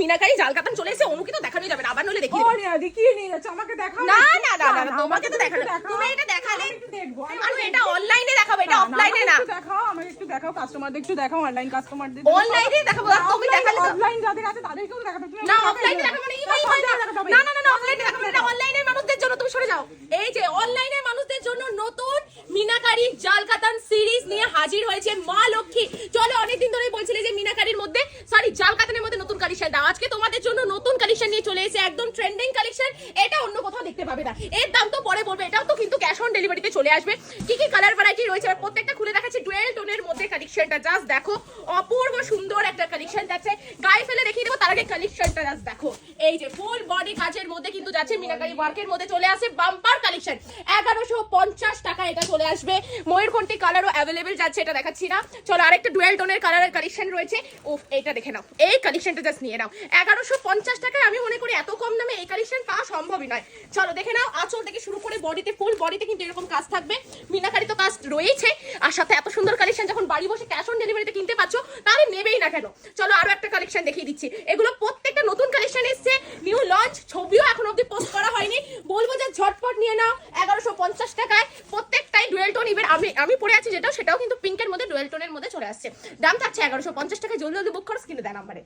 মিনাকারি জাল কাতান চলে এসে অনুকে তো দেখানোই যাবে না, আবার নলে দেখিয়ে দেখিয়ে নিয়ে যাচ্ছে আমাকে দেখাও। না না না না তোমাকে তো দেখানো, তুমি এটা দেখালে আমি এটা অনলাইনে দেখাবো, এটা অফলাইনে না। দেখাও আমাকে একটু দেখাও, কাস্টমারদের একটু দেখাও, অনলাইন কাস্টমারদের অনলাইনে দেখাবো। তুমি দেখালে অফলাইন যাদের আছে তাদেরকেও দেখাবে। তুমি না অফলাইনে দেখাবো না, না না না অফলাইনে দেখাবো না, অনলাইনের মানুষদের জন্য। তুমি সরে যাও। এই যে অনলাইনের মানুষদের জন্য নতুন মিনাকারি জাল কাতান সিরিজ নিয়ে হাজির হয়েছে মা লক্ষ্মী। চলো অনেকদিন ধরেই বলছিলে যে মিনাকারির মধ্যে সরি জাল কাতানের মধ্যে নতুন কালেকশন দাও, আজকে তোমাদের জন্য নতুন কালেকশন নিয়ে চলে এসেছে, একদম ট্রেন্ডিং কালেকশন। এটা অন্য কোথাও দেখতে পাবে না, এর দাম তো পরে বলবে, এটাও তো কিন্তু ক্যাশ অন ডেলিভারিতে চলে আসবে। কি কি কালার ভ্যারাইটি রয়েছে প্রত্যেকটা খুলে দেখাচ্ছি। ডুয়েল টোনের মধ্যে কালেকশনটা জাস্ট দেখো, অপূর্ব সুন্দর একটা কালেকশন যাচ্ছে। গায়ে ফেলে দেখিয়ে দেবো, তার আগে কালেকশনটা জাস্ট দেখো। এই যে ফুল বডি কাজের মধ্যে কিন্তু যাচ্ছে, মিনাকারি ওয়ার্কের মধ্যে চলে আসে বাম্পার কালেকশন। 1150 টাকা এটা চলে আসবে। ময়ূরকণ্ঠী কালারও অ্যাভেলেবেল যাচ্ছে, এটা দেখাচ্ছি না। চলো আরেকটা ডুয়েল টোনের কালারের কালেকশন রয়েছে। উফ এইটা দেখে নাও, এই কালেকশনটা জাস্ট নিয়ে নাও। 1150 টাকায় আমি মনে করি এত কম দামে এই কালেকশন পাওয়া সম্ভবই নয়। চলো দেখে নাও, আঁচল থেকে শুরু করে বডিতে, ফুল বডিতে কিন্তু এরকম কাজ থাকবে। মিনাকারি তো কাজ রয়েছে, আর সাথে এত সুন্দর কালেকশন যখন বাড়ি বসে ক্যাশ অন ডেলিভারিতে কিনতে পাচ্ছ, তাহলে নেবেই না কেন। চলো আরো একটা কালেকশন দেখিয়ে দিচ্ছি। এগুলো প্রত্যেকটা নতুন কালেকশন এসছে, নিউ লঞ্চ, ছবিও এখন অব্দি পোস্ট করা হয়নি। বলবো যে ঝটপট নিয়ে নাও 1150 টাকায়। প্রত্যেকটাই ডুয়েল টোন। ইভেন আমি পরে আছি যেটাও, সেটাও কিন্তু পিঙ্কের মধ্যে ডুয়েল টোনের মধ্যে চলে আসছে। দাম থাকছে 1150 টাকায়। জলদি জলদি বুক করো, স্ক্রিনে দেয় নাম্বারে।